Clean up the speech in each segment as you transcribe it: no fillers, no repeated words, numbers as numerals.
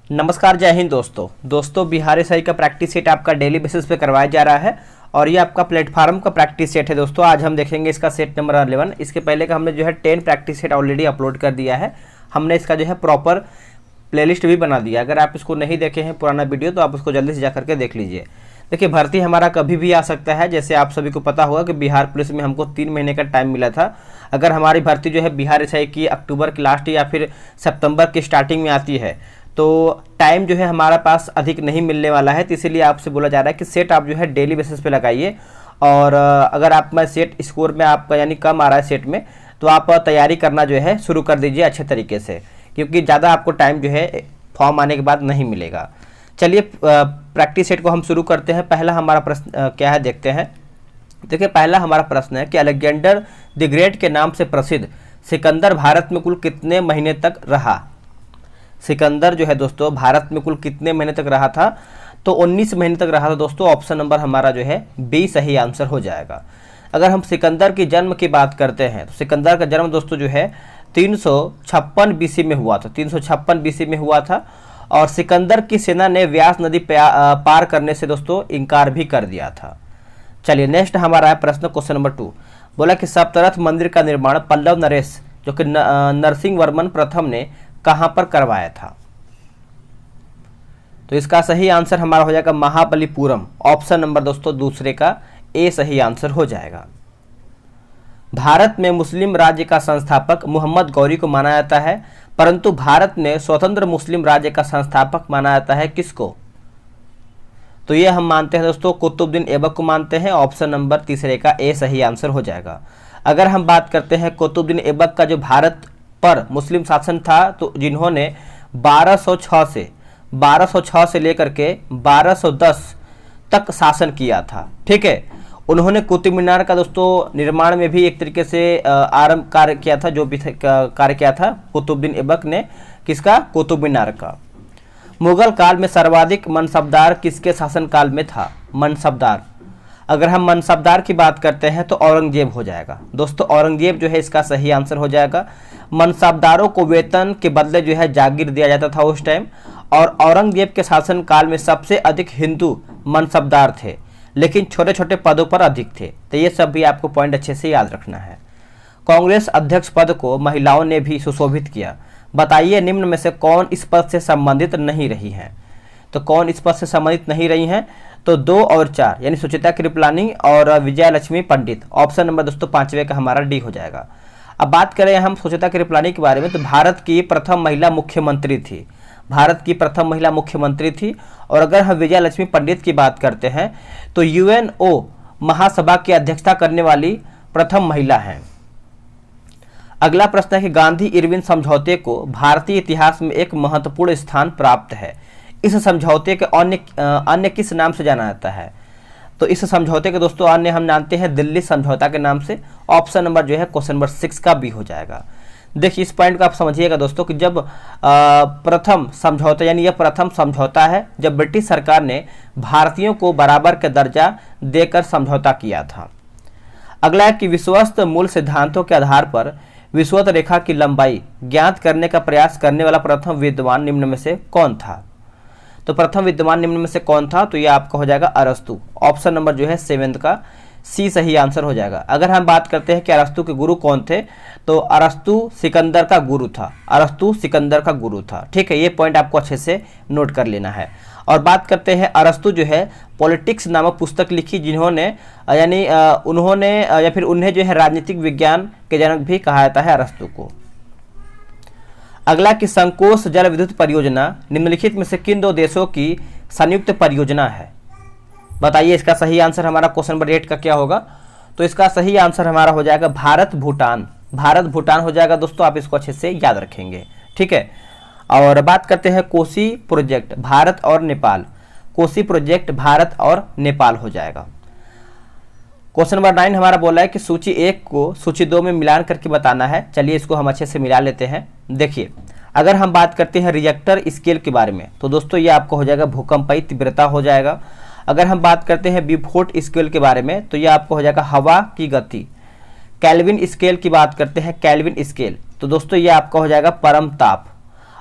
नमस्कार, जय हिंद दोस्तों बिहार एसआई का प्रैक्टिस सेट आपका डेली बेसिस पे करवाया जा रहा है और ये आपका प्लेटफार्म का प्रैक्टिस सेट है। दोस्तों आज हम देखेंगे इसका सेट नंबर 11। इसके पहले का हमने जो है 10 प्रैक्टिस सेट ऑलरेडी अपलोड कर दिया है। हमने इसका जो है प्रॉपर प्लेलिस्ट भी बना दिया। अगर आप इसको नहीं देखे हैं पुराना वीडियो तो आप उसको जल्दी से जा करके देख लीजिए। देखिए, भर्ती हमारा कभी भी आ सकता है। जैसे आप सभी को पता होगा कि बिहार पुलिस में हमको 3 महीने का टाइम मिला था। अगर हमारी भर्ती जो है बिहार एसआई की अक्टूबर की लास्ट या फिर सितंबर की स्टार्टिंग में आती है तो टाइम जो है हमारा पास अधिक नहीं मिलने वाला है। तो इसीलिए आपसे बोला जा रहा है कि सेट आप जो है डेली बेसिस पे लगाइए। और अगर आप में सेट स्कोर में आपका यानी कम आ रहा है सेट में, तो आप तैयारी करना जो है शुरू कर दीजिए अच्छे तरीके से, क्योंकि ज़्यादा आपको टाइम जो है फॉर्म आने के बाद नहीं मिलेगा। चलिए प्रैक्टिस सेट को हम शुरू करते हैं। पहला हमारा प्रश्न क्या है देखते हैं। देखिए, पहला हमारा प्रश्न है कि अलेक्जेंडर द ग्रेट के नाम से प्रसिद्ध सिकंदर भारत में कुल कितने महीने तक रहा। सिकंदर जो है दोस्तों भारत में कुल कितने महीने तक रहा था, तो 19 महीने तक रहा था दोस्तों। ऑप्शन नंबर हमारा जो है बी सही आंसर हो जाएगा। अगर हम सिकंदर की जन्म की बात करते हैं तो सिकंदर का जन्म दोस्तों जो है 356 बीसी में हुआ था। 356 बीसी में हुआ था और सिकंदर की सेना ने व्यास नदी पार करने से दोस्तों इनकार भी कर दिया था। चलिए नेक्स्ट हमारा है प्रश्न क्वेश्चन नंबर 2। बोला कि सप्तरथ मंदिर का निर्माण पल्लव नरेश जो कि नरसिंह वर्मन प्रथम ने कहां पर करवाया था। तो इसका सही आंसर हमारा हो जाएगा महाबलीपुरम। ऑप्शन नंबर दोस्तों दूसरे का ए सही आंसर हो जाएगा। भारत में मुस्लिम राज्य का संस्थापक मोहम्मद गौरी को माना जाता है, परंतु भारत में स्वतंत्र मुस्लिम राज्य का संस्थापक माना जाता है किसको। तो ये हम मानते हैं दोस्तों कुतुबुद्दीन ऐबक को मानते हैं। ऑप्शन नंबर तीसरे का ए सही आंसर हो जाएगा। अगर हम बात करते हैं कुतुबुद्दीन ऐबक का जो भारत पर मुस्लिम शासन था, तो जिन्होंने 1206 से लेकर के 1210 तक शासन किया था, ठीक है। उन्होंने कुतुब मीनार का दोस्तों निर्माण में भी एक तरीके से आरंभ कार्य किया था। जो भी कार्य किया था कुतुबुद्दीन ऐबक ने, किसका, कुतुब मीनार का। मुगल काल में सर्वाधिक मनसबदार किसके शासन काल में था। मनसबदार, अगर हम मनसबदार की बात करते हैं तो औरंगजेब हो जाएगा दोस्तों। औरंगजेब जो है इसका सही आंसर हो जाएगा। मनसबदारों को वेतन के बदले जो है जागीर दिया जाता था उस टाइम, और औरंगजेब के शासन काल में सबसे अधिक हिंदू मनसबदार थे, लेकिन छोटे छोटे पदों पर अधिक थे। तो ये सब भी आपको पॉइंट अच्छे से याद रखना है। कांग्रेस अध्यक्ष पद को महिलाओं ने भी सुशोभित किया। बताइए निम्न में से कौन इस पद से संबंधित नहीं रही हैं। तो कौन इस पद से संबंधित नहीं रही हैं, तो 2 और 4 यानी सुचिता कृपलानी और विजया लक्ष्मी पंडित। ऑप्शन नंबर दोस्तों 5वें का हमारा डी हो जाएगा। अब बात करें हम सुचिता कृपलानी के बारे में, तो भारत की प्रथम महिला मुख्यमंत्री थी। भारत की प्रथम महिला मुख्यमंत्री थी। और अगर हम विजया लक्ष्मी पंडित की बात करते हैं तो यूएनओ महासभा की अध्यक्षता करने वाली प्रथम महिला हैं। अगला प्रश्न है कि गांधी इरविन समझौते को भारतीय इतिहास में एक महत्वपूर्ण स्थान प्राप्त है। इस समझौते के अन्य किस नाम से जाना जाता है। तो इस समझौते के दोस्तों अन्य हम जानते हैं दिल्ली समझौता के नाम से। ऑप्शन नंबर जो है क्वेश्चन नंबर 6 का बी हो जाएगा। देखिए इस पॉइंट को आप समझिएगा दोस्तों कि जब प्रथम समझौता यानी यह प्रथम समझौता है जब ब्रिटिश सरकार ने भारतीयों को बराबर का दर्जा देकर समझौता किया था। अगला है कि विश्वस्त मूल सिद्धांतों के आधार पर विषुवत रेखा की लंबाई ज्ञात करने का प्रयास करने वाला प्रथम विद्वान निम्न में से कौन था। तो प्रथम विद्वान निम्न में से कौन था, तो यह आपका हो जाएगा अरस्तु। ऑप्शन नंबर जो है 7 का सी सही आंसर हो जाएगा। अगर हम बात करते हैं कि अरस्तु के गुरु कौन थे, तो अरस्तु सिकंदर का गुरु था। अरस्तु सिकंदर का गुरु था, ठीक है। ये पॉइंट आपको अच्छे से नोट कर लेना है। और बात करते हैं अरस्तु जो है पॉलिटिक्स नामक पुस्तक लिखी, जिन्होंने यानी उन्होंने या फिर उन्हें जो है राजनीतिक विज्ञान के जनक भी कहा जाता है अरस्तु को। अगला कि संकोश जल विद्युत परियोजना निम्नलिखित में से किन 2 देशों की संयुक्त परियोजना है। बताइए इसका सही आंसर हमारा क्वेश्चन नंबर 8 का क्या होगा। तो इसका सही आंसर हमारा हो जाएगा भारत भूटान। भारत भूटान हो जाएगा दोस्तों, आप इसको अच्छे से याद रखेंगे, ठीक है। और बात करते हैं कोसी प्रोजेक्ट भारत और नेपाल। कोसी प्रोजेक्ट भारत और नेपाल हो जाएगा। क्वेश्चन नंबर 9 हमारा बोला है कि सूची 1 को सूची 2 में मिलान करके बताना है। चलिए इसको हम अच्छे से मिला लेते हैं। देखिए अगर हम बात करते हैं रिएक्टर स्केल के बारे में, तो दोस्तों ये आपको हो जाएगा भूकंपीय तीव्रता हो जाएगा। अगर हम बात करते हैं बिफोर्ट स्केल के बारे में, तो ये आपको हो जाएगा हवा की गति। केल्विन स्केल की बात करते हैं, केल्विन स्केल, तो दोस्तों ये आपका हो जाएगा परम ताप।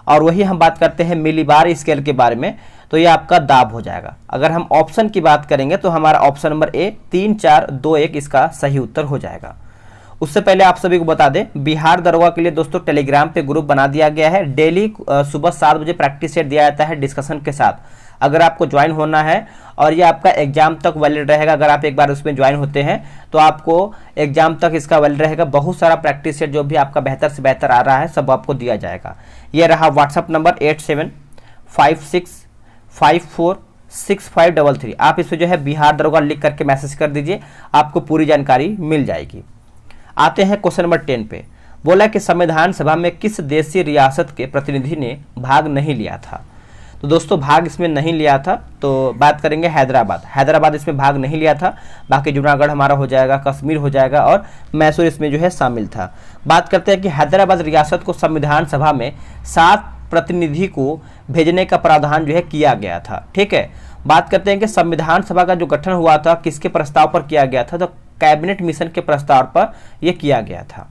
और वही हम बात करते हैं मिलीबार स्केल के बारे में, तो ये आपका दाब हो जाएगा। अगर हम ऑप्शन की बात करेंगे तो हमारा ऑप्शन नंबर ए 3 4 2 1 इसका सही उत्तर हो जाएगा। उससे पहले आप सभी को बता दें, बिहार दरोगा के लिए दोस्तों टेलीग्राम पे ग्रुप बना दिया गया है। डेली सुबह 7 बजे प्रैक्टिस सेट दिया जाता है डिस्कशन के साथ। अगर आपको ज्वाइन होना है और ये आपका एग्जाम तक वैलिड रहेगा, अगर आप एक बार उसमें ज्वाइन होते हैं तो आपको एग्जाम तक इसका वैलिड रहेगा। बहुत सारा प्रैक्टिस सेट जो भी आपका बेहतर से बेहतर आ रहा है सब आपको दिया जाएगा। ये रहा व्हाट्सअप नंबर 8756546533। आप इस पर जो है बिहार दरोगा लिख करके मैसेज कर दीजिए, आपको पूरी जानकारी मिल जाएगी। आते हैं क्वेश्चन नंबर 10 पे। बोला कि संविधान सभा में किस देशी रियासत के प्रतिनिधि ने भाग नहीं लिया था? तो दोस्तों भाग इसमें नहीं लिया था, तो बात करेंगे हैदराबाद इसमें भाग नहीं लिया था। बाकी जूनागढ़ हमारा हो जाएगा, कश्मीर हो जाएगा और मैसूर इसमें जो है शामिल था। बात करते हैं कि हैदराबाद रियासत को संविधान सभा में 7 प्रतिनिधि को भेजने का प्रावधान जो है किया गया था। ठीक है, बात करते हैं कि संविधान सभा का जो गठन हुआ था किसके प्रस्ताव पर किया गया था? तो कैबिनेट मिशन के प्रस्ताव पर यह किया गया था।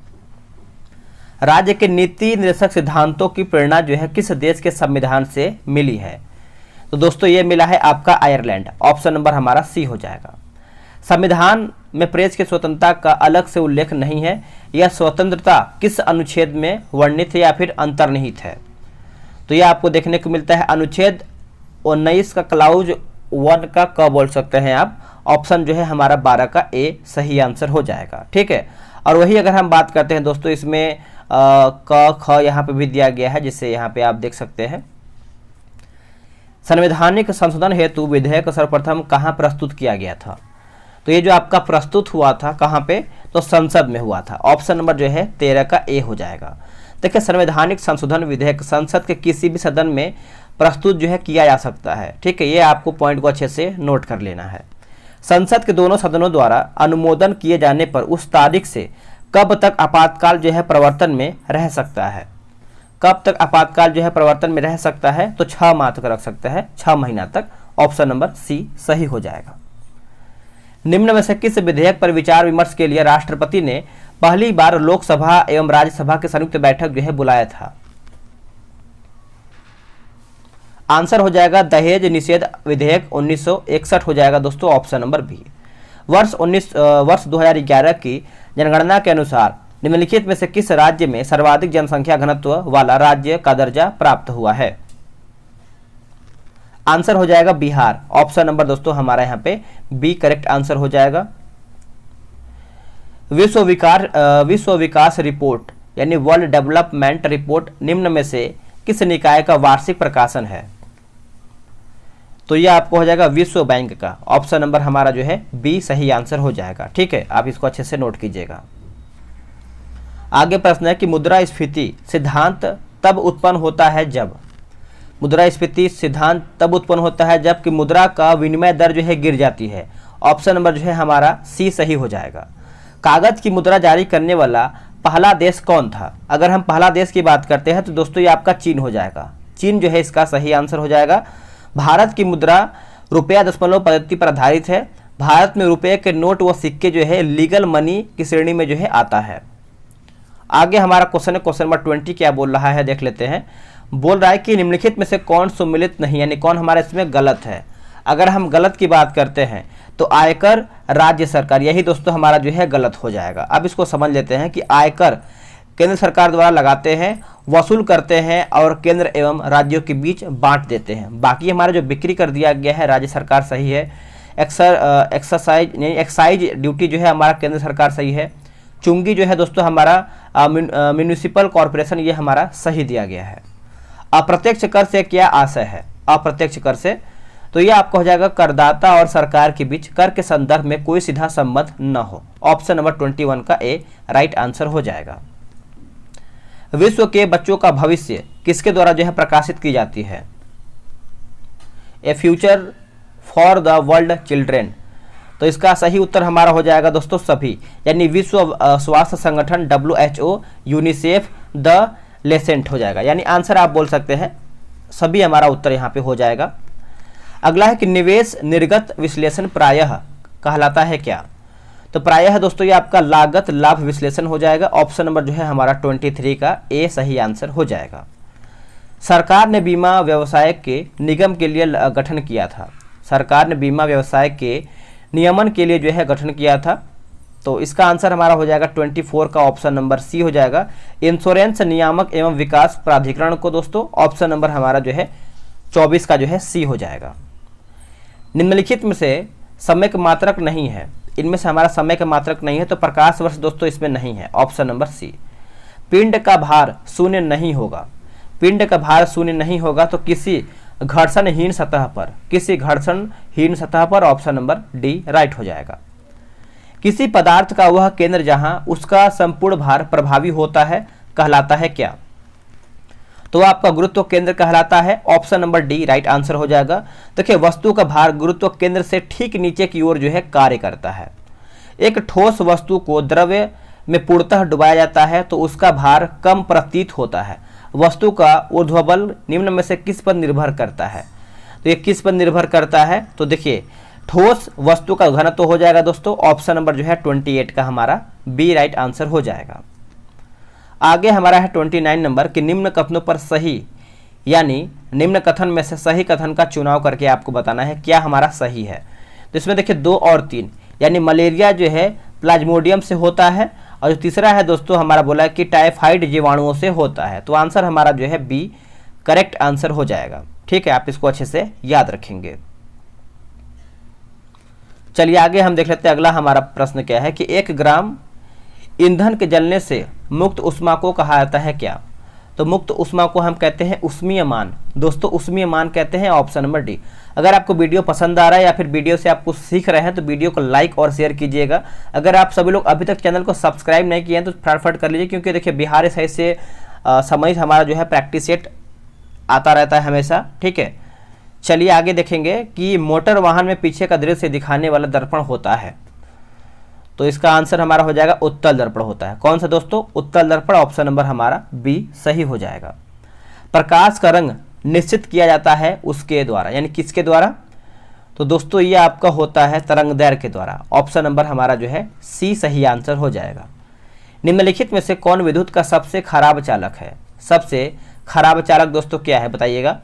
राज्य के नीति निर्देशक सिद्धांतों की प्रेरणा जो है किस देश के संविधान से मिली है? तो दोस्तों ये मिला है आपका आयरलैंड। ऑप्शन नंबर हमारा सी हो जाएगा। संविधान में प्रेस की स्वतंत्रता का अलग से उल्लेख नहीं है। यह स्वतंत्रता किस अनुच्छेद में वर्णित है या फिर अंतर्निहित है? तो यह आपको देखने को मिलता है अनुच्छेद 19 का क्लाउज 1 का क बोल सकते हैं आप। ऑप्शन जो है हमारा 12 का ए सही आंसर हो जाएगा। ठीक है, और वही अगर हम बात करते हैं दोस्तों इसमें क ख यहाँ पे भी दिया गया है, जिससे यहाँ पे आप देख सकते हैं। संवैधानिक संशोधन हेतु विधेयक सर्वप्रथम कहाँ प्रस्तुत किया गया था? तो ये जो आपका प्रस्तुत हुआ था कहाँ पे? तो संसद में हुआ था। ऑप्शन नंबर जो है 13 का ए हो जाएगा। देखिए संवैधानिक संशोधन विधेयक संसद के किसी भी सदन में प्रस्तुत जो है किया जा सकता है। ठीक है, ये आपको पॉइंट को अच्छे से नोट कर लेना है। संसद के दोनों सदनों द्वारा अनुमोदन किए जाने पर उस तारीख से कब तक आपातकाल जो है प्रवर्तन में रह सकता है? कब तक आपातकाल जो है प्रवर्तन में रह सकता है? तो 6 माह तक रख सकता है, 6 महीना तक। ऑप्शन नंबर सी सही हो जाएगा। निम्न में से किस विधेयक पर विचार विमर्श के लिए राष्ट्रपति ने पहली बार लोकसभा एवं राज्यसभा की संयुक्त बैठक जो है बुलाया था? आंसर हो जाएगा दहेज निषेध विधेयक 1961 हो जाएगा दोस्तों। Option number B. वर्ष 2011 की जनगणना के अनुसार निम्नलिखित में से किस राज्य में सर्वाधिक जनसंख्या घनत्व वाला राज्य का दर्जा प्राप्त हुआ है? आंसर हो जाएगा बिहार। ऑप्शन नंबर दोस्तों हमारा यहाँ पे बी करेक्ट आंसर हो जाएगा। विश्व विकास रिपोर्ट यानी वर्ल्ड डेवलपमेंट रिपोर्ट निम्न में से किस निकाय का वार्षिक प्रकाशन है? तो यह आपको हो जाएगा विश्व बैंक का। ऑप्शन नंबर हमारा जो है बी सही आंसर हो जाएगा। ठीक है, आप इसको अच्छे से नोट कीजिएगा। आगे प्रश्न है कि मुद्रास्फीति सिद्धांत तब उत्पन्न होता है जब? मुद्रास्फीति सिद्धांत तब उत्पन्न होता है जब कि मुद्रा का विनिमय दर जो है गिर जाती है। ऑप्शन नंबर जो है हमारा सी सही हो जाएगा। कागज की मुद्रा जारी करने वाला पहला देश कौन था? अगर हम पहला देश की बात करते हैं तो दोस्तों ये आपका चीन हो जाएगा। चीन जो है इसका सही आंसर हो जाएगा। भारत की मुद्रा रुपया दशमलव पद्धति पर आधारित है। भारत में रुपये के नोट व सिक्के जो है लीगल मनी की श्रेणी में जो है आता है। आगे हमारा क्वेश्चन है, क्वेश्चन नंबर 20 क्या बोल रहा है देख लेते हैं। बोल रहा है कि निम्नलिखित में से कौन सम्मिलित नहीं, यानी कौन हमारा इसमें गलत है। अगर हम गलत की बात करते हैं तो आयकर राज्य सरकार, यही दोस्तों हमारा जो है गलत हो जाएगा। अब इसको समझ लेते हैं कि आयकर केंद्र सरकार द्वारा लगाते हैं, वसूल करते हैं और केंद्र एवं राज्यों के बीच बांट देते हैं। बाकी हमारा जो बिक्री कर दिया गया है राज्य सरकार सही है। एक्साइज ड्यूटी जो है हमारा केंद्र सरकार सही है। चुंगी जो है दोस्तों हमारा म्यूनिसिपल कॉरपोरेशन, ये हमारा सही दिया गया है। अप्रत्यक्ष कर से क्या आशय है? अप्रत्यक्ष कर से तो ये आपको हो जाएगा करदाता और सरकार के बीच कर के संदर्भ में कोई सीधा संबंध न हो। ऑप्शन नंबर 21 का ए राइट आंसर हो जाएगा। विश्व के बच्चों का भविष्य किसके द्वारा जो है प्रकाशित की जाती है? ए future for the world children. तो इसका सही उत्तर हमारा हो जाएगा दोस्तों सभी, यानी विश्व स्वास्थ्य संगठन WHO, यूनिसेफ, द लेसेंट हो जाएगा। यानी आंसर आप बोल सकते हैं सभी, हमारा उत्तर यहाँ पे हो जाएगा। अगला है कि निवेश निर्गत विश्लेषण प्रायः कहलाता है क्या? तो प्रायः दोस्तों ये आपका लागत लाभ विश्लेषण हो जाएगा। ऑप्शन नंबर जो है हमारा 23 का ए सही आंसर हो जाएगा। सरकार ने बीमा व्यवसाय के निगम के लिए गठन किया था। सरकार ने बीमा व्यवसाय के नियमन के लिए जो है गठन किया था। तो इसका आंसर हमारा हो जाएगा 24 का ऑप्शन नंबर सी हो जाएगा। इंश्योरेंस नियामक एवं विकास प्राधिकरण को दोस्तों ऑप्शन नंबर हमारा जो है 24 का जो है सी हो जाएगा। निम्नलिखित में से सम्यक मात्रक नहीं है, इनमें से हमारा सम्यक मात्रक नहीं है, तो प्रकाश वर्ष दोस्तों इसमें नहीं है, ऑप्शन नंबर सी। पिंड का भार शून्य नहीं होगा, पिंड का भार शून्य नहीं होगा तो किसी घर्षणहीन सतह पर, किसी घर्षणहीन सतह पर, ऑप्शन नंबर डी राइट हो जाएगा। किसी पदार्थ का वह केंद्र जहां उसका संपूर्ण भार प्रभावी होता है कहलाता है क्या? तो आपका गुरुत्व केंद्र कहलाता है, option number D right answer हो जाएगा। देखिए वस्तु का भार गुरुत्व केंद्र से ठीक नीचे की ओर जो है कार्य करता है। एक ठोस वस्तु को द्रव्य में पूर्णतः डुबाया जाता है तो उसका भार कम प्रतीत होता है। वस्तु का ऊर्ध्वबल निम्न में से किस पर निर्भर करता है? तो ये किस पर निर्भर करता है? तो देखिए ठोस वस्तु का घनत्व हो जाएगा दोस्तों, ऑप्शन नंबर जो है 28 का हमारा बी राइट आंसर हो जाएगा। आगे हमारा है 29 नंबर कि निम्न कथनों पर सही, यानी निम्न कथन में से सही कथन का चुनाव करके आपको बताना है क्या हमारा सही है। तो इसमें देखिए 2 और 3, यानी मलेरिया जो है प्लाज्मोडियम से होता है, और जो तीसरा है दोस्तों हमारा बोला कि टाइफाइड जीवाणुओं से होता है। तो आंसर हमारा जो है बी करेक्ट आंसर हो जाएगा। ठीक है, आप इसको अच्छे से याद रखेंगे। चलिए आगे हम देख लेते हैं अगला हमारा प्रश्न क्या है कि 1 ग्राम ईंधन के जलने से मुक्त ऊष्मा को कहा जाता है क्या? तो मुक्त ऊष्मा को हम कहते हैं उष्मीय मान। दोस्तों उष्मीय मान कहते हैं, ऑप्शन नंबर डी। अगर आपको वीडियो पसंद आ रहा है या फिर वीडियो से आप कुछ सीख रहे हैं तो वीडियो को लाइक और शेयर कीजिएगा। अगर आप सभी लोग अभी तक चैनल को सब्सक्राइब नहीं किए हैं तो फटाफट कर लीजिए, क्योंकि देखिए बिहार साइड से समय हमारा जो है प्रैक्टिस सेट आता रहता है हमेशा। ठीक है, चलिए आगे देखेंगे कि मोटर वाहन में पीछे का दृश्य दिखाने वाला दर्पण होता है। तो इसका आंसर हमारा हो जाएगा उत्तल दर्पण होता है। कौन सा दोस्तों? उत्तल दर्पण, ऑप्शन नंबर हमारा बी सही हो जाएगा। प्रकाश का रंग निश्चित किया जाता है उसके द्वारा, यानी किसके द्वारा? तो दोस्तों ये आपका होता है तरंगदैर्घ्य के द्वारा, ऑप्शन नंबर हमारा जो है सी सही आंसर हो जाएगा। निम्नलिखित में से कौन विद्युत का सबसे खराब चालक है? सबसे खराब चालक दोस्तों क्या है बताइएगा?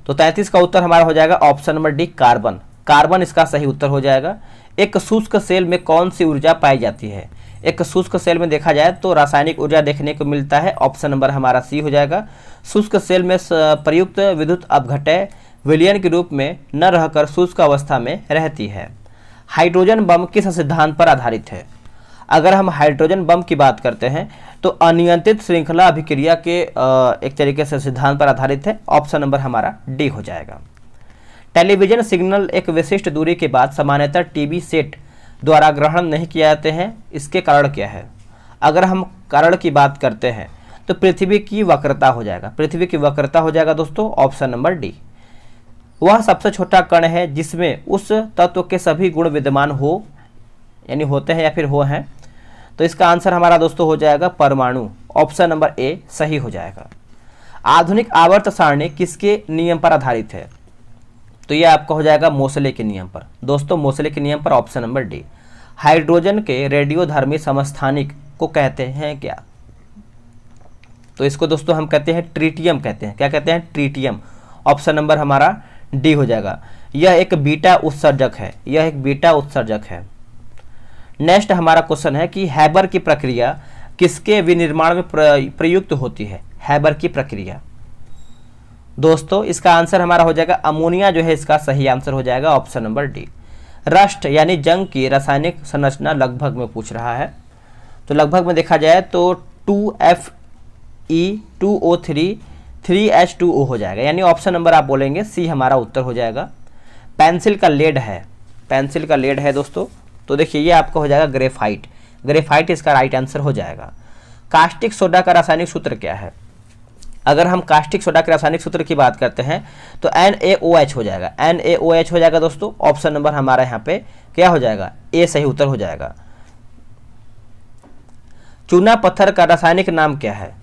तो 33 का उत्तर हमारा हो जाएगा option number D carbon. Carbon इसका सही उत्तर हो जाएगा। एक शुष्क सेल में कौन सी ऊर्जा पाई जाती है? एक शुष्क सेल में देखा जाए तो रासायनिक ऊर्जा देखने को मिलता है, ऑप्शन नंबर हमारा सी हो जाएगा। शुष्क सेल में प्रयुक्त विद्युत अपघटय विलयन के रूप में न रहकर शुष्क अवस्था में रहती है। हाइड्रोजन बम किस सिद्धांत पर आधारित है? अगर हम हाइड्रोजन बम की बात करते हैं तो अनियंत्रित श्रृंखला अभिक्रिया के एक तरीके से सिद्धांत पर आधारित है, ऑप्शन नंबर हमारा डी हो जाएगा। टेलीविजन सिग्नल एक विशिष्ट दूरी के बाद सामान्यतः टीवी सेट द्वारा ग्रहण नहीं किए जाते हैं, इसके कारण क्या है? अगर हम कारण की बात करते हैं तो पृथ्वी की वक्रता हो जाएगा, पृथ्वी की वक्रता हो जाएगा दोस्तों, ऑप्शन नंबर डी। वह सबसे छोटा कण है जिसमें उस तत्व के सभी गुण विद्यमान हो, यानी होते हैं या फिर हो हैं। तो इसका आंसर हमारा दोस्तों हो जाएगा परमाणु, ऑप्शन नंबर ए सही हो जाएगा। आधुनिक आवर्त सारणी किसके नियम पर आधारित है? तो ये आपका हो जाएगा मोसले के नियम पर। दोस्तों मोसले के नियम पर, ऑप्शन नंबर डी। हाइड्रोजन के रेडियोधर्मी समस्थानिक को कहते हैं क्या? तो इसको दोस्तों हम कहते हैं ट्रीटियम कहते हैं। क्या कहते हैं? ट्रीटियम, ऑप्शन नंबर हमारा डी हो जाएगा। यह एक बीटा उत्सर्जक है, यह एक बीटा उत्सर्जक है। नेक्स्ट हमारा क्वेश्चन है कि हैबर की प्रक्रिया किसके विनिर्माण में प्रयुक्त होती है? हैबर की प्रक्रिया दोस्तों इसका आंसर हमारा हो जाएगा अमोनिया जो है इसका सही आंसर हो जाएगा, ऑप्शन नंबर डी। रस्ट यानी जंग की रासायनिक संरचना लगभग में पूछ रहा है। तो लगभग में देखा जाए तो 2Fe2O3 3H2O हो जाएगा, यानी ऑप्शन नंबर आप बोलेंगे सी हमारा उत्तर हो जाएगा। पेंसिल का लेड है, पेंसिल का लेड है दोस्तों, तो देखिए ये आपका हो जाएगा ग्रेफाइट, ग्रेफाइट इसका राइट आंसर हो जाएगा। कास्टिक सोडा का रासायनिक सूत्र क्या है? अगर हम कास्टिक सोडा के रासायनिक सूत्र की बात करते हैं तो NaOH हो जाएगा, NaOH हो जाएगा दोस्तों, ऑप्शन नंबर हमारा यहाँ पे क्या हो जाएगा? ए सही उत्तर हो जाएगा। चूना पत्थर का रासायनिक नाम क्या है?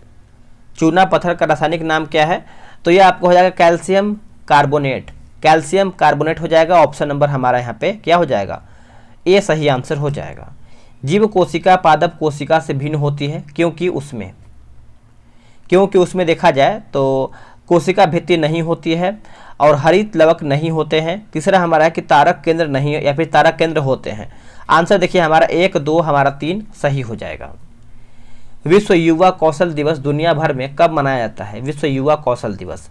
चूना पत्थर का रासायनिक नाम क्या है? तो ये आपको हो जाएगा कैल्शियम कार्बोनेट, कैल्शियम कार्बोनेट हो जाएगा, ऑप्शन नंबर हमारा यहाँ पे क्या हो जाएगा? ए सही आंसर हो जाएगा। जीव कोशिका पादप कोशिका से भिन्न होती है क्योंकि क्योंकि उसमें देखा जाए तो कोशिका भित्ति नहीं होती है और हरित लवक नहीं होते हैं। तीसरा हमारा है कि तारक केंद्र नहीं या फिर तारक केंद्र होते हैं। आंसर देखिए हमारा 1, 2, हमारा 3 सही हो जाएगा। विश्व युवा कौशल दिवस दुनिया भर में कब मनाया जाता है? विश्व युवा कौशल दिवस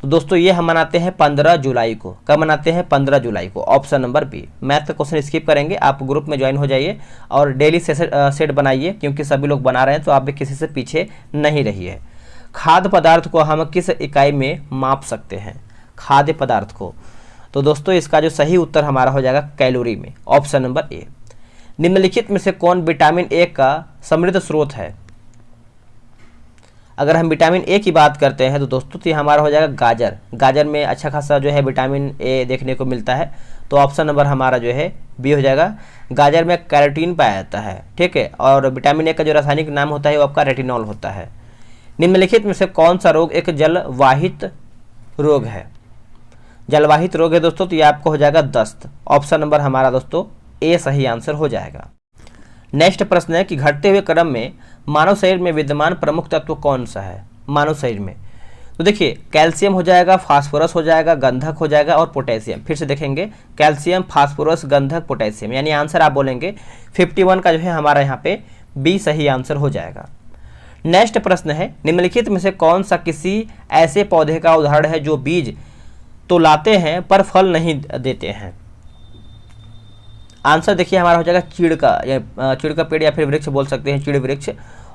तो दोस्तों ये हम मनाते हैं 15 जुलाई को। कब मनाते हैं? 15 जुलाई को। Option number B. मैथ का क्वेश्चन स्किप करेंगे, आप ग्रुप में ज्वाइन हो जाइए और डेली सेट बनाइए, क्योंकि सभी लोग बना रहे हैं तो आप भी किसी से पीछे नहीं रहिए। खाद्य पदार्थ को हम किस इकाई में माप सकते हैं? खाद्य पदार्थ को तो दोस्तों इसका जो सही उत्तर हमारा हो जाएगा कैलोरी में। ऑप्शन नंबर ए। निम्नलिखित में से कौन विटामिन ए का समृद्ध स्रोत है? अगर हम विटामिन ए की बात करते हैं तो दोस्तों तो ये हमारा हो जाएगा गाजर। गाजर में अच्छा खासा जो है विटामिन ए देखने को मिलता है, तो ऑप्शन नंबर हमारा जो है बी हो जाएगा। गाजर में कैरोटीन पाया जाता है, ठीक है, और विटामिन ए का जो रासायनिक नाम होता है वो आपका रेटिनॉल होता है। निम्नलिखित में से कौन सा रोग एक जलवाहित रोग है? जलवाहित रोग है दोस्तों, तो ये आपको हो जाएगा दस्त। ऑप्शन नंबर हमारा दोस्तों ए सही आंसर हो जाएगा। नेक्स्ट प्रश्न है कि घटते हुए क्रम में मानव शरीर में विद्यमान प्रमुख तत्व कौन सा है? मानव शरीर में तो देखिए कैल्शियम हो जाएगा, फास्फोरस हो जाएगा, गंधक हो जाएगा और पोटेशियम। फिर से देखेंगे कैल्शियम, फास्फोरस, गंधक, पोटेशियम, यानी आंसर आप बोलेंगे 51 का जो है हमारा यहाँ पे बी सही आंसर हो जाएगा। नेक्स्ट प्रश्न है निम्नलिखित में से कौन सा किसी ऐसे पौधे का उदाहरण है जो बीज तो लाते हैं पर फल नहीं देते हैं? आंसर देखिए हमारा हो जाएगा चीड़ का, या चीड़ का पेड़ या फिर वृक्ष बोल सकते हैं, चीड़ वृक्ष।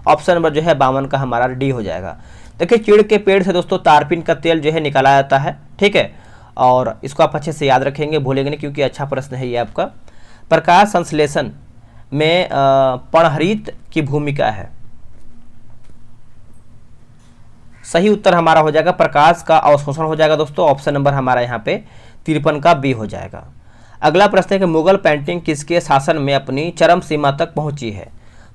ऑप्शन नंबर जो है 52 का हमारा डी हो जाएगा। देखिए चीड़ के पेड़ से दोस्तों तारपीन का तेल जो है निकाला जाता है, ठीक है, और इसको आप अच्छे से याद रखेंगे, भूलेंगे नहीं, क्योंकि अच्छा प्रश्न है ये आपका। प्रकाश संश्लेषण में पर्णहरित की भूमिका है। सही उत्तर हमारा हो जाएगा प्रकाश का अवशोषण हो जाएगा दोस्तों। ऑप्शन नंबर हमारा यहाँ पे 53 का बी हो जाएगा। अगला प्रश्न है कि मुगल पेंटिंग किसके शासन में अपनी चरम सीमा तक पहुंची है?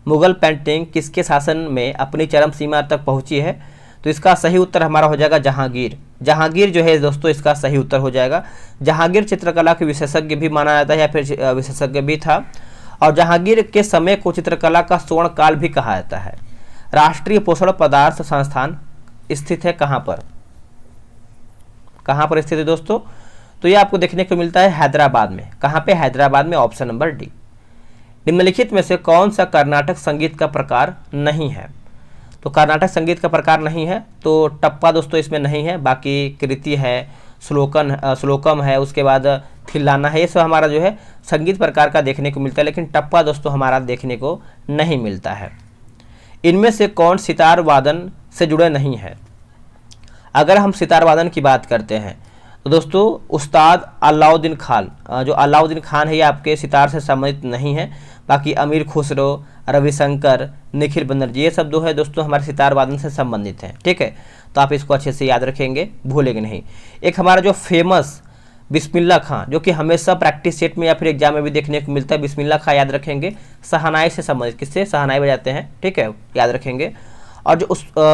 मुगल पेंटिंग किसके शासन में अपनी चरम सीमा तक पहुंची है? तो इसका सही उत्तर हमारा हो जाएगा जहांगीर। जहांगीर जो है दोस्तों इसका सही उत्तर हो जाएगा। जहांगीर चित्रकला के विशेषज्ञ भी माना जाता है या फिर विशेषज्ञ भी था, और जहांगीर के समय को चित्रकला का स्वर्ण काल भी कहा जाता है। राष्ट्रीय पोषण पदार्थ संस्थान स्थित है कहाँ पर? कहाँ पर स्थित है दोस्तों? तो ये आपको देखने को मिलता है हैदराबाद में। कहाँ पे? हैदराबाद में। Option number D. निम्नलिखित में से कौन सा कर्नाटक संगीत का प्रकार नहीं है? तो कर्नाटक संगीत का प्रकार नहीं है तो टप्पा दोस्तों इसमें नहीं है, बाकी कृति है, श्लोकम है, उसके बाद थिल्लाना है, ये सब हमारा जो है संगीत प्रकार का देखने को मिलता है, लेकिन टप्पा दोस्तों हमारा देखने को नहीं मिलता है। इनमें से कौन सितार वादन से जुड़े नहीं है? अगर हम सितार वादन की बात करते हैं तो दोस्तों उस्ताद अलाउद्दीन खान, जो अलाउद्दीन खान है ये आपके सितार से संबंधित नहीं है, बाकी अमीर खुसरो, रविशंकर, निखिल बनर्जी, ये सब जो है दोस्तों हमारे सितार वादन से संबंधित हैं, ठीक है, तो आप इसको अच्छे से याद रखेंगे, भूलेंगे नहीं। एक हमारा जो फेमस बिस्मिल्लाह खां, जो कि हमेशा प्रैक्टिस सेट में या फिर एग्जाम में भी देखने को मिलता है, बिस्मिल्लाह खां याद रखेंगे, शहनाई से संबंधित, किससे? शहनाई बजाते हैं, ठीक है, याद रखेंगे। और जो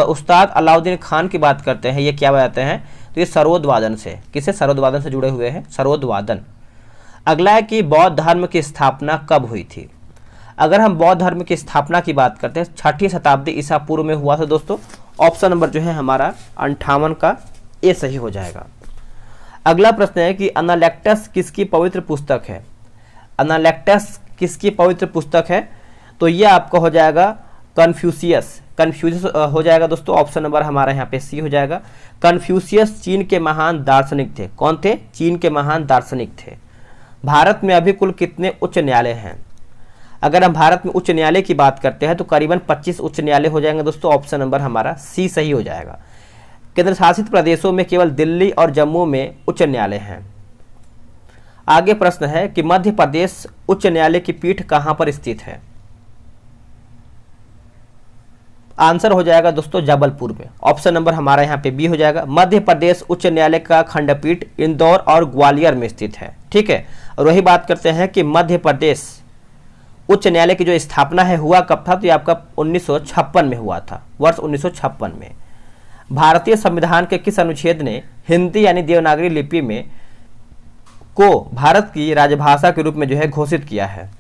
उस्ताद अलाउद्दीन खान की बात करते हैं, ये क्या बजाते हैं? तो ये सरोद वादन से, किससे? सरोद वादन से जुड़े हुए हैं, सरोद वादन। अगला है कि बौद्ध धर्म की स्थापना कब हुई थी? अगर हम बौद्ध धर्म की स्थापना की बात करते हैं 6ठी शताब्दी ईसा पूर्व में हुआ था दोस्तों। ऑप्शन नंबर जो है हमारा 58 का ए सही हो जाएगा। अगला प्रश्न है कि एनालेक्टस किसकी पवित्र पुस्तक है? एनालेक्टस किसकी पवित्र पुस्तक है? तो ये आपका हो जाएगा कन्फ्यूशियस। कन्फ्यूशियस हो जाएगा दोस्तों। ऑप्शन नंबर हमारा यहाँ पे सी हो जाएगा। कन्फ्यूशियस चीन के महान दार्शनिक थे। कौन थे? चीन के महान दार्शनिक थे। भारत में अभी कुल कितने उच्च न्यायालय हैं? अगर हम भारत में उच्च न्यायालय की बात करते हैं तो करीबन 25 उच्च न्यायालय हो जाएंगे दोस्तों। ऑप्शन नंबर हमारा सी सही हो जाएगा। केंद्र शासित प्रदेशों में केवल दिल्ली और जम्मू में उच्च न्यायालय हैं। आगे प्रश्न है कि मध्य प्रदेश उच्च न्यायालय की पीठ कहां पर स्थित है? आंसर हो जाएगा दोस्तों जबलपुर में। ऑप्शन नंबर हमारा यहाँ पे बी हो जाएगा। मध्य प्रदेश उच्च न्यायालय का खंडपीठ इंदौर और ग्वालियर में स्थित है, ठीक है। और वही बात करते हैं कि मध्य प्रदेश उच्च न्यायालय की जो स्थापना है हुआ कब था? तो ये आपका 1956 में हुआ था, वर्ष 1956 में। भारतीय संविधान के किस अनुच्छेद ने हिंदी यानी देवनागरी लिपि में को भारत की राजभाषा के रूप में जो है घोषित किया है?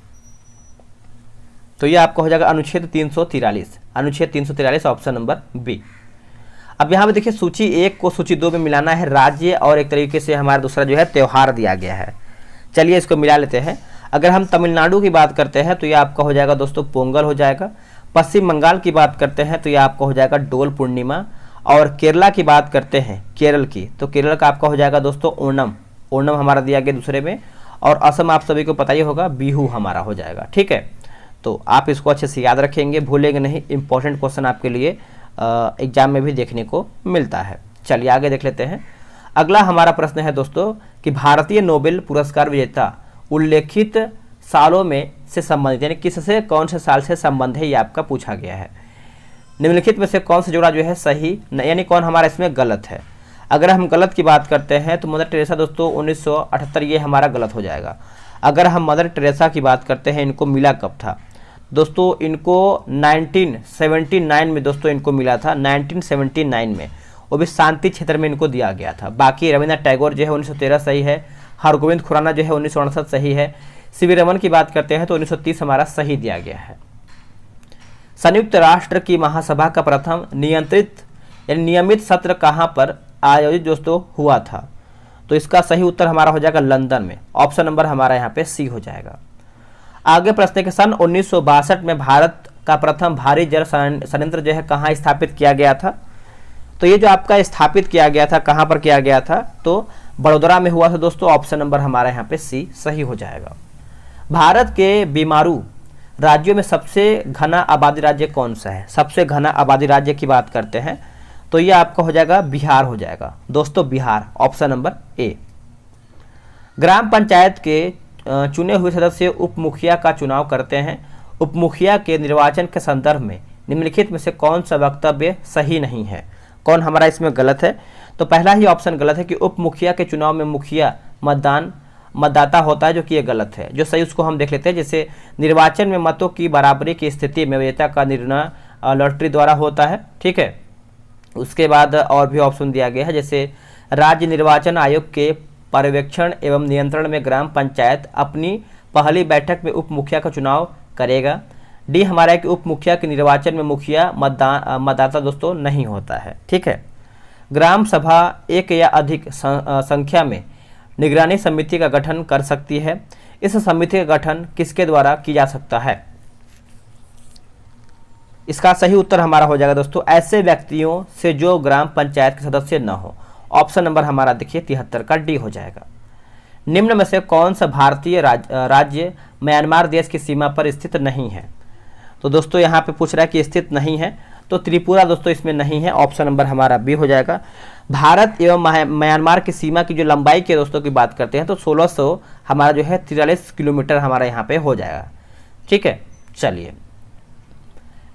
तो ये आपका हो जाएगा अनुच्छेद 343। अनुच्छेद 343 ऑप्शन नंबर बी। अब यहाँ पे देखिए सूची 1 को सूची 2 में मिलाना है राज्य और एक तरीके से हमारा दूसरा जो है त्यौहार दिया गया है। चलिए इसको मिला लेते हैं। अगर हम तमिलनाडु की बात करते हैं तो ये आपका हो जाएगा दोस्तों पोंगल हो जाएगा। पश्चिम बंगाल की बात करते हैं तो ये आपका हो जाएगा डोल पूर्णिमा। और केरला की बात करते हैं केरल की, तो केरल का आपका हो जाएगा दोस्तों ओणम। ओणम हमारा दिया गया दूसरे में। और असम आप सभी को पता ही होगा बिहू हमारा हो जाएगा। ठीक है, तो आप इसको अच्छे से याद रखेंगे, भूलेंगे नहीं। इंपॉर्टेंट क्वेश्चन आपके लिए एग्जाम में भी देखने को मिलता है। चलिए आगे देख लेते हैं। अगला हमारा प्रश्न है दोस्तों कि भारतीय नोबेल पुरस्कार विजेता उल्लेखित सालों में से संबंधित, यानी किससे कौन से साल से संबंध है, ये आपका पूछा गया है। निम्नलिखित में से कौन सा जोड़ा जो है सही, यानी कौन हमारा इसमें गलत है। अगर हम गलत की बात करते हैं तो मदर टेरेसा दोस्तों 1978, ये हमारा गलत हो जाएगा। अगर हम मदर टेरेसा की बात करते हैं, इनको मिला कब था दोस्तों, इनको 1979 में दोस्तों इनको मिला था, 1979 में, वो भी शांति क्षेत्र में इनको दिया गया था। बाकी रविन्द्रनाथ टैगोर जो है 1913 सही है, हरगोविंद खुराना जो है 1968 सही है। सीवी रमन की बात करते हैं तो 1930 हमारा सही दिया गया है। संयुक्त राष्ट्र की महासभा का प्रथम नियंत्रित यानी नियमित सत्र कहाँ पर आयोजित दोस्तों हुआ था, तो इसका सही उत्तर हमारा हो जाएगा लंदन में। ऑप्शन नंबर हमारा यहाँ पे सी हो जाएगा। आगे प्रश्न के सन 1962 में भारत का प्रथम भारी जल संयंत्र जो है कहाँ स्थापित किया गया था, तो ये जो आपका स्थापित किया गया था कहाँ पर किया गया था, तो बड़ोदरा में हुआ था दोस्तों। ऑप्शन नंबर हमारा यहाँ पे सी सही हो जाएगा। भारत के बीमारू राज्यों में सबसे घना आबादी राज्य कौन सा है, सबसे घना आबादी राज्य की बात करते हैं तो ये आपका हो जाएगा बिहार हो जाएगा दोस्तों, बिहार। Option number A. ग्राम पंचायत के चुने हुए सदस्य उप मुखिया का चुनाव करते हैं। उप मुखिया के निर्वाचन के संदर्भ में निम्नलिखित में से कौन सा वक्तव्य सही नहीं है, कौन हमारा इसमें गलत है, तो पहला ही ऑप्शन गलत है कि उप मुखिया के चुनाव में मुखिया मतदाता होता है, जो कि ये गलत है। जो सही उसको हम देख लेते हैं। जैसे निर्वाचन में मतों की बराबरी की स्थिति में विजेता का निर्णय लॉटरी द्वारा होता है। ठीक है, उसके बाद और भी ऑप्शन दिया गया है, जैसे राज्य निर्वाचन आयोग के पर्यवेक्षण एवं नियंत्रण में ग्राम पंचायत अपनी पहली बैठक में उप मुखिया का चुनाव करेगा। डी हमारा है कि उप मुखिया के निर्वाचन में मुखिया मतदाता दोस्तों नहीं होता है। ठीक है, ग्राम सभा एक या अधिक संख्या में निगरानी समिति का गठन कर सकती है। इस समिति का गठन किसके द्वारा किया जा सकता है, इसका सही उत्तर हमारा हो जाएगा दोस्तों ऐसे व्यक्तियों से जो ग्राम पंचायत के सदस्य न हो। ऑप्शन नंबर हमारा देखिए 73 का डी हो जाएगा। निम्न में से कौन सा भारतीय राज्य म्यांमार देश की सीमा पर स्थित नहीं है, तो दोस्तों यहाँ पे पूछ रहा है कि स्थित नहीं है, तो त्रिपुरा दोस्तों इसमें नहीं है। ऑप्शन नंबर हमारा बी हो जाएगा। भारत एवं म्यांमार की सीमा की जो लंबाई के दोस्तों की बात करते हैं तो 1600 हमारा जो है 43 किलोमीटर हमारा यहाँ पे हो जाएगा। ठीक है, चलिए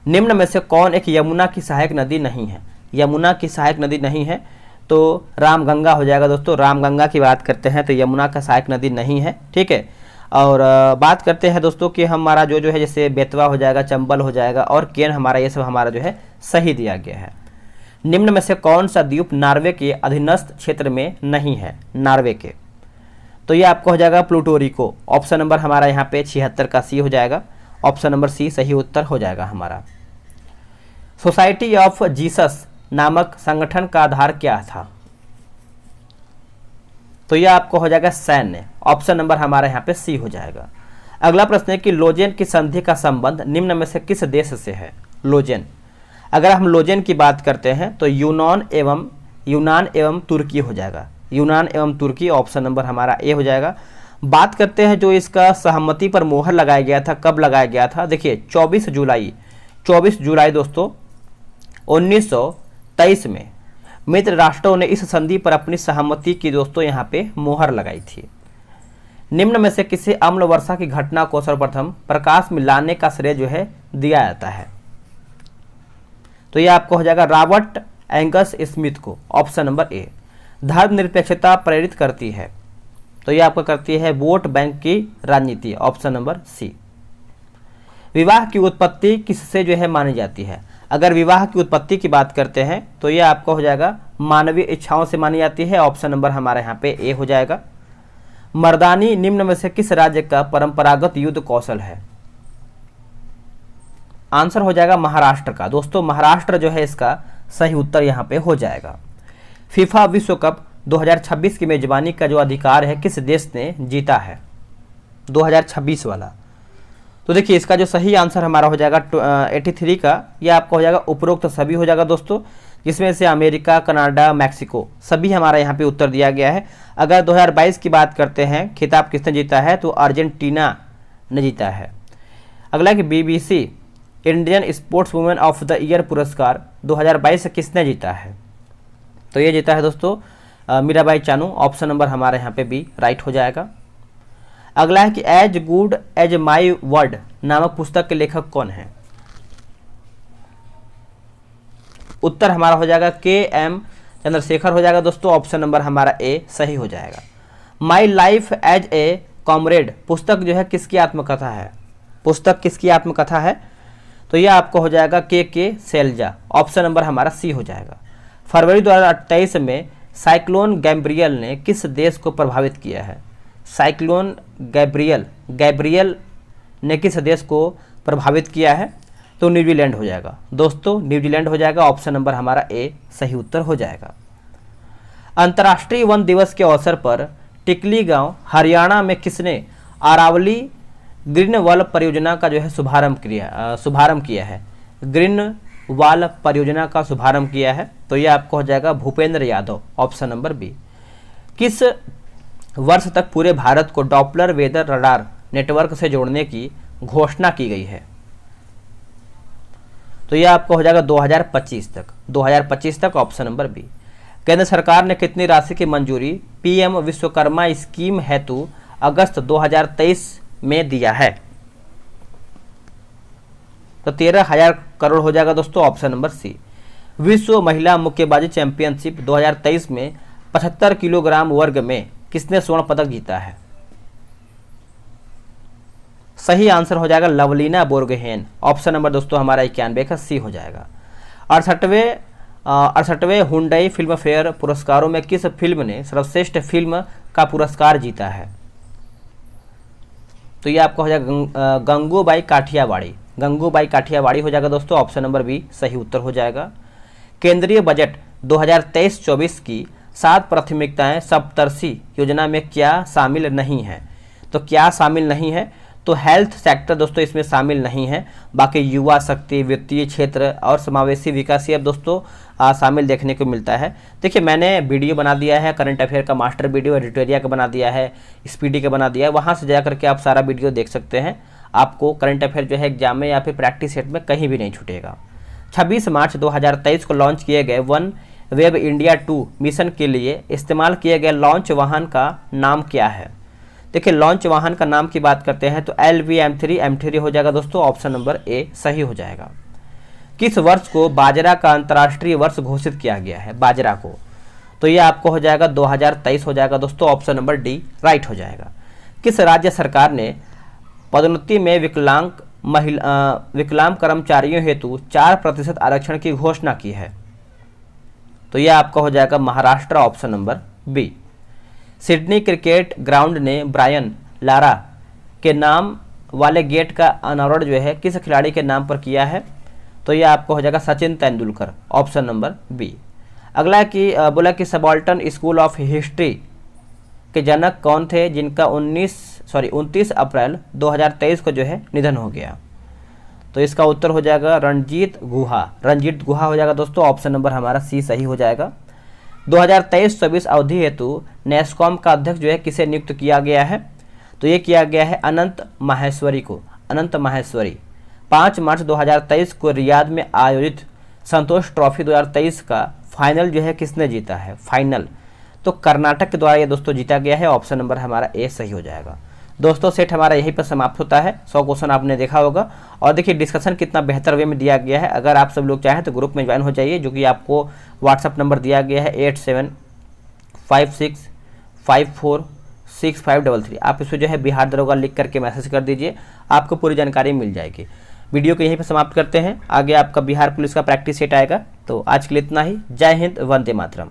निम्न में से कौन एक यमुना की सहायक नदी नहीं है, यमुना की सहायक नदी नहीं है, तो रामगंगा हो जाएगा दोस्तों। रामगंगा की बात करते हैं तो यमुना का सहायक नदी नहीं है। ठीक है, और बात करते हैं दोस्तों कि हमारा जो है जैसे बेतवा हो जाएगा, चंबल हो जाएगा और केन हमारा, ये सब हमारा जो है सही दिया गया है। निम्न में से कौन सा द्वीप नॉर्वे के अधीनस्थ क्षेत्र में नहीं है, नॉर्वे के, तो ये आपको हो जाएगा प्लूटोरिको। ऑप्शन नंबर हमारा यहाँ पे 76 का सी हो जाएगा। ऑप्शन नंबर सी सही उत्तर हो जाएगा हमारा। सोसाइटी ऑफ जीसस नामक संगठन का आधार क्या था, तो यह आपको हो जाएगा सैन्य। ऑप्शन नंबर हमारा यहाँ पे सी हो जाएगा। अगला प्रश्न है कि लोजेन की संधि का संबंध निम्न में से किस देश से है। लोजेन, अगर हम लोजेन की बात करते हैं तो यूनान एवं तुर्की हो जाएगा। यूनान एवं तुर्की, ऑप्शन नंबर हमारा ए हो जाएगा। बात करते हैं जो इसका सहमति पर मोहर लगाया गया था, कब लगाया गया था, देखिए 24 जुलाई दोस्तों 1923 में मित्र राष्ट्रों ने इस संधि पर अपनी सहमति की दोस्तों यहाँ पे मोहर लगाई थी। निम्न में से किसी अम्ल वर्षा की घटना को सर्वप्रथम प्रकाश में लाने का श्रेय जो है दिया जाता है, तो यह आपको हो जाएगा रॉबर्ट एंगस स्मिथ को। ऑप्शन नंबर ए। धर्मनिरपेक्षता प्रेरित करती है, तो यह आपको करती है वोट बैंक की राजनीति। Option number C. विवाह की उत्पत्ति किससे जो है मानी जाती है, अगर विवाह की उत्पत्ति की बात करते हैं तो यह आपको हो जाएगा मानवीय इच्छाओं से मानी जाती है। ऑप्शन नंबर हमारे यहाँ पे ए हो जाएगा। मर्दानी निम्न में से किस राज्य का परंपरागत युद्ध कौशल है, आंसर हो जाएगा महाराष्ट्र का। दोस्तों महाराष्ट्र जो है इसका सही उत्तर यहाँ पे हो जाएगा। फीफा विश्व कप 2026 की मेजबानी का जो अधिकार है किस देश ने जीता है, 2026 वाला। तो देखिए इसका जो सही आंसर हमारा हो जाएगा 83 का, यह आपका हो जाएगा उपरोक्त सभी हो जाएगा दोस्तों, जिसमें से अमेरिका, कनाडा, मैक्सिको सभी हमारा यहाँ पे उत्तर दिया गया है। अगर 2022 की बात करते हैं खिताब किसने जीता है, तो अर्जेंटीना ने जीता है। अगला कि BBC Indian sports women of the year पुरस्कार 2022 किसने जीता है, तो ये जीता है दोस्तों मीराबाई चानू। ऑप्शन नंबर हमारे यहाँ पे बी राइट हो जाएगा। अगला है कि as good as my word नामक पुस्तक के लेखक कौन है, उत्तर हमारा हो जाएगा KM चंद्रशेखर हो जाएगा दोस्तों। ऑप्शन नंबर हमारा ए सही हो जाएगा। My life as a comrade पुस्तक जो है किसकी आत्मकथा है, पुस्तक किसकी आत्मकथा है, तो यह आपको हो जाएगा के शैलजा। ऑप्शन नंबर हमारा सी हो जाएगा। फरवरी 2023 में साइक्लोन गैब्रियल ने किस देश को प्रभावित किया है, साइक्लोन गैब्रियल ने किस देश को प्रभावित किया है, तो न्यूजीलैंड हो जाएगा दोस्तों, न्यूजीलैंड हो जाएगा। ऑप्शन नंबर हमारा ए सही उत्तर हो जाएगा। अंतर्राष्ट्रीय वन दिवस के अवसर पर टिकली गांव हरियाणा में किसने अरावली ग्रीन वॉल परियोजना का जो है शुभारंभ किया है, ग्रीन वॉल परियोजना का शुभारंभ किया है, तो यह आपको हो जाएगा Bhupender Yadav. Option number B. किस वर्ष तक पूरे भारत को डॉपलर वेदर रडार नेटवर्क से जोड़ने की घोषणा की गई है, तो यह आपको हो जाएगा 2025 तक। Option number B. केंद्र सरकार ने कितनी राशि की मंजूरी PM विश्वकर्मा स्कीम हेतु अगस्त 2023 में दिया है, तो 13,000 करोड़ हो जाएगा दोस्तों। Option number C. विश्व महिला मुक्केबाजी चैंपियनशिप 2023 में 75 किलोग्राम वर्ग में किसने स्वर्ण पदक जीता है, सही आंसर हो जाएगा लवलीना बोर्गोहेन। ऑप्शन नंबर दोस्तों हमारा 91 का सी हो जाएगा। 68वें हुंडई फिल्म फेयर पुरस्कारों में किस फिल्म ने सर्वश्रेष्ठ फिल्म का पुरस्कार जीता है, तो ये आपका हो जाएगा गंगूबाई काठियावाड़ी हो जाएगा दोस्तों। ऑप्शन नंबर बी सही उत्तर हो जाएगा। केंद्रीय बजट 2023-24 की 7 प्राथमिकताएं सप्तर्षि योजना में क्या शामिल नहीं है, तो क्या शामिल नहीं है, तो हेल्थ सेक्टर दोस्तों इसमें शामिल नहीं है। बाकी युवा शक्ति, वित्तीय क्षेत्र और समावेशी विकास ये दोस्तों शामिल देखने को मिलता है। देखिए मैंने वीडियो बना दिया है, करंट अफेयर का मास्टर वीडियो एडिटोरिया का बना दिया है, स्पीडी का बना दिया है, वहाँ से जा करके आप सारा वीडियो देख सकते हैं। आपको करंट अफेयर जो है एग्जाम में या फिर प्रैक्टिस सेट में कहीं भी नहीं छूटेगा। 26 मार्च 2023 को लॉन्च किए गए वन वेब इंडिया 2 मिशन के लिए इस्तेमाल किए गए लॉन्च वाहन का नाम क्या है। देखिए लॉन्च वाहन का नाम की बात करते हैं तो LV-M3 हो जाएगा दोस्तों। ऑप्शन नंबर ए सही हो जाएगा। किस वर्ष को बाजरा का अंतर्राष्ट्रीय वर्ष घोषित किया गया है, बाजरा को, तो ये आपको हो जाएगा 2023 हो जाएगा दोस्तों। ऑप्शन नंबर डी राइट हो जाएगा। किस राज्य सरकार ने पदोन्नति में विकलांग कर्मचारियों हेतु 4% आरक्षण की घोषणा की है, तो यह आपका हो जाएगा Maharashtra. Option number B. Sydney cricket ground ने ब्रायन लारा के नाम वाले गेट का अनावरण जो है किस खिलाड़ी के नाम पर किया है, तो यह आपको हो जाएगा Sachin Tendulkar. Option number B. अगला कि बोला कि सबाल्टन स्कूल ऑफ हिस्ट्री के जनक कौन थे जिनका 29 अप्रैल 2023 को जो है निधन हो गया, तो इसका उत्तर हो जाएगा रंजीत गुहा हो जाएगा दोस्तों। ऑप्शन नंबर हमारा सी सही हो जाएगा। 2023-24 अवधि हेतु नेस्कॉम का अध्यक्ष जो है किसे नियुक्त किया गया है, तो ये किया गया है अनंत माहेश्वरी। 5 मार्च 2023 को रियाद में आयोजित संतोष ट्रॉफी 2023 का फाइनल जो है किसने जीता है, फाइनल तो कर्नाटक के द्वारा ये दोस्तों जीता गया है। ऑप्शन नंबर हमारा ए सही हो जाएगा। दोस्तों सेट हमारा यहीं पर समाप्त होता है। 100 क्वेश्चन आपने देखा होगा और देखिए डिस्कशन कितना बेहतर वे में दिया गया है। अगर आप सब लोग चाहें तो ग्रुप में ज्वाइन हो जाइए, जो कि आपको व्हाट्सअप नंबर दिया गया है 8756546533। आप इसमें जो है बिहार दरोगा लिख करके मैसेज कर दीजिए, आपको पूरी जानकारी मिल जाएगी। वीडियो को यहीं पर समाप्त करते हैं। आगे आपका बिहार पुलिस का प्रैक्टिस सेट आएगा। तो आज के लिए इतना ही। जय हिंद, वंदे मातरम।